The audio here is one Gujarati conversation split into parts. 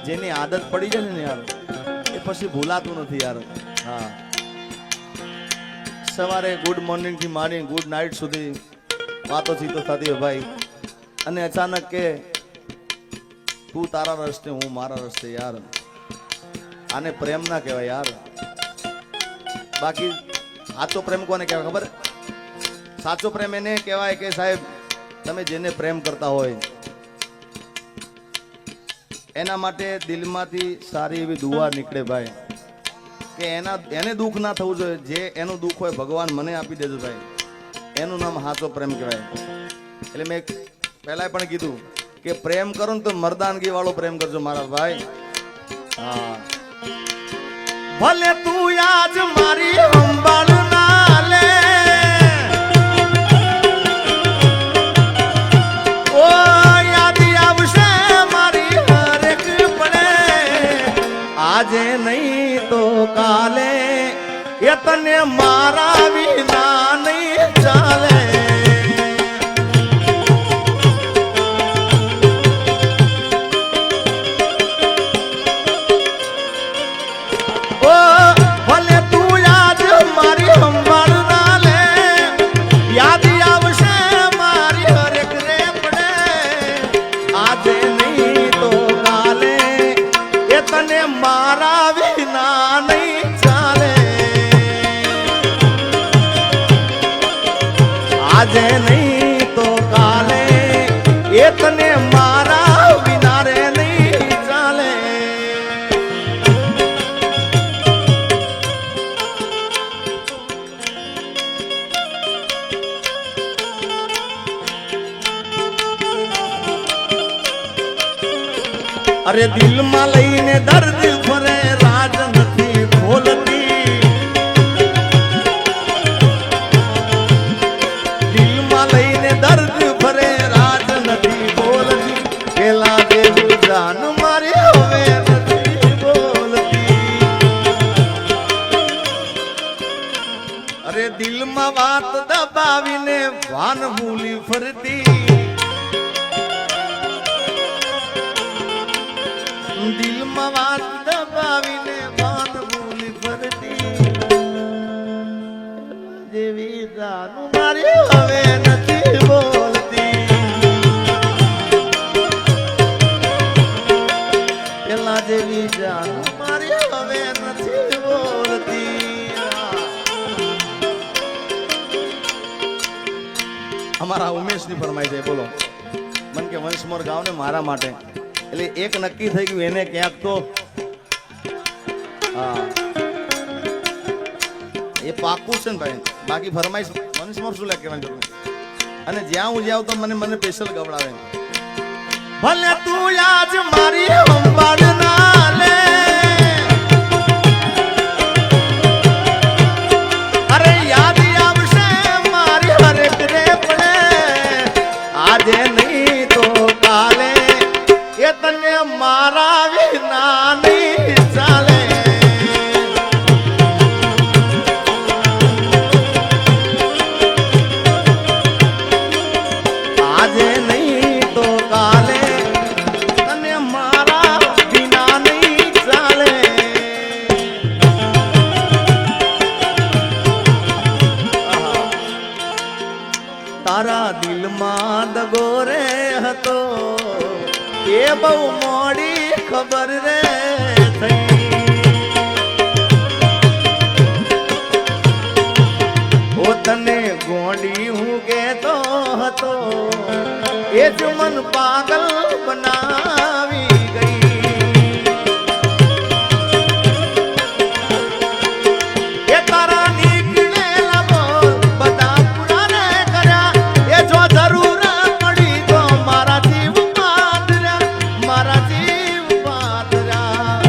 જેની આદત પડી જાય ને યાર એ પછી ભૂલાતું નથી યાર. હા, સવારે ગુડ મોર્નિંગ થી માંડી ગુડ નાઇટ સુધી વાતો ચીતો થતી હોય ભાઈ, અને અચાનક કે તું તારા રસ્તે હું મારા રસ્તે. યાર આને પ્રેમ ના કહેવાય યાર. બાકી સાચો પ્રેમ કોને કહેવાય ખબર? સાચો પ્રેમ એને કહેવાય કે સાહેબ તમે જેને પ્રેમ કરતા હોય એના માટે દિલમાંથી સારી એવી દુઆ નીકળે ભાઈ, કે એને દુઃખ ના થવું જોઈએ. જે એનું દુઃખ હોય ભગવાન મને આપી દેજો ભાઈ, એનું નામ સાચો પ્રેમ કહેવાય. એટલે મેં પહેલા પણ કીધું કે પ્રેમ કરો ને તો મર્દાનગી વાળો પ્રેમ કરજો મારા ભાઈ. હા, ભલે તું આજ મારી સંભાળ ના લે, ઓ યાદ આવશે મારી હરેક પડે, આજે નહીં તો કાલે એ તને મારા વિના નહીં ચાલે. આજે નહીં તો કાલે એ તને મારા વિના રે નહીં ચાલે. અરે દિલમાં લઈને દર્દ ફરે રાજ નથી ખોલતી, દર્દ ભરે રાજ નથી બોલતી, પેલા દેવું જાન મારી હવે નથી બોલતી. અરે દિલમાં વાત દબાવીને ભાન ભૂલી ફરતી, દિલમાં વાત દબાવીને ભાન ભૂલી ફરતી, જેવી જાન મારી હવે નથી બોલતી. પેલા જેવી જાન મારી હવે નથી બોલતી. અમારા ઉમેશની ફરમાઈ છે, બોલો મન કે વંશમોર ગાવ ને મારા માટે. એટલે એક નક્કી થઈ ગયું એને ક્યાંક તો હા એ પાકું છે ને ભાઈ. બાકી ફરમાઈશ વંશમોર શું લે કહેવાની જરૂર. અને જ્યાં હું જાઉં તો મને સ્પેશિયલ ગવડાવે. ભલે તું આજ મારી સંભાળ ના લે, અરે યાદ આવશે મારી હરેક રે પડે, આજે નહીં તો કાલે એ તને મારા વિના નહીં ચાલે. તારા દિલમાં દગો રે હતો એ બહુ મોડી ખબર રે થઈ, ઓ તને ગોંડી હું કેતો હતો એ જ મન પાગલ બનાવી ગઈ. એ તારા નીકળેલા બોલ બધા પુરાને કર્યા, એ જો જરૂર પડી તો મારા જીવ પાદર્યા, મારા જીવ પાદર્યા.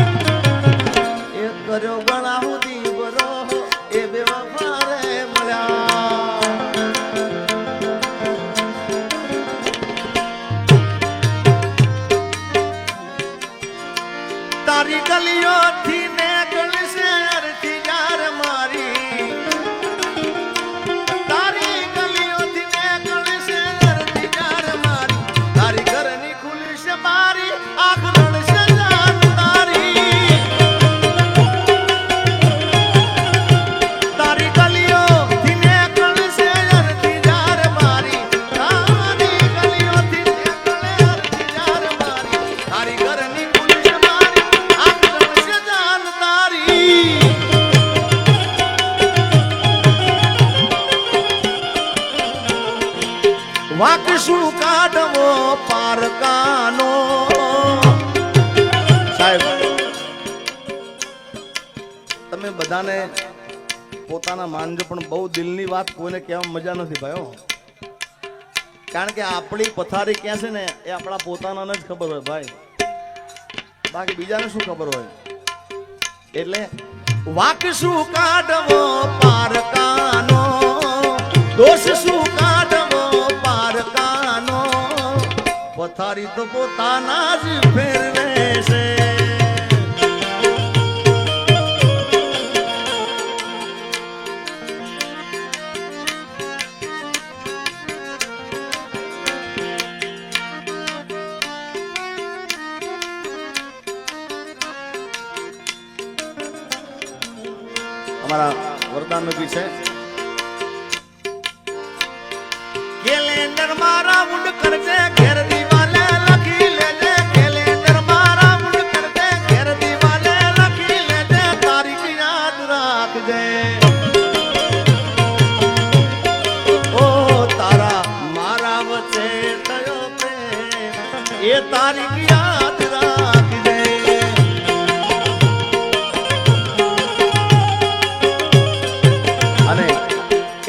એ કર્યો ગણા સુધી બરો એ બેવફા રે મળ્યા. તારી ગલીઓથી ને ગળશે અરથી યાર મારી, તારી ગલીઓથી ને ગળશે અરથી યાર મારી, તારી ઘરની ખુલશે મારી આંખ રણશે જાન વાક શું કાઢવો પારકાનો. સાહેબ તમે બધાને પોતાના માનજો પણ બહુ દિલની વાત કોઈને કહેવામાં મજા નથી ભાઈઓ. કારણ કે આપણી પથારી ક્યાં છે ને એ આપણા પોતાનાને જ ખબર હોય ભાઈ, બાકી બીજાને શું ખબર હોય. એટલે વાક શું કાઢવો પારકાનો, દોષ શું કાઢવો પારકાનો, પથારી તો પોતાના જ ફેરવે છે. અમારા વરદાનનો ગીત છે. કેલેન્ડર મારા મુંડ કરજે ઘેર દિવાલે લખી લેજે, કેલેન્ડર મારા મુંડ કરજે ઘેર દિવાલે લખી લેજે, તારીખ યાદ રાખજે. ઓ તારા મારા વચ્ચે થયો પ્રેમ, એ તારીખ યાદ રાખજે.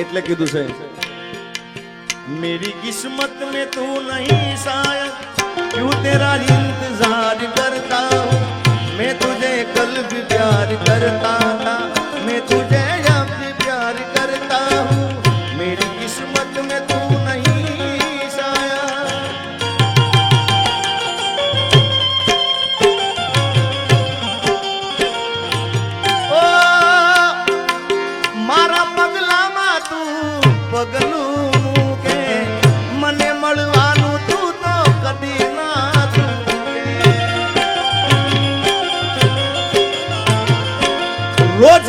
એટલે કીધું છે मेरी किस्मत में तू नहीं शायद, क्यों तेरा इंतजार करता हूँ मैं, तुझे कल भी प्यार करता था मैं, तुझे अब भी प्यार करता हूँ. मेरी किस्मत में तू नहीं शायद. ओ मारा पगला मा तू पगलू મળવાનું તું તો કદી ના રોજ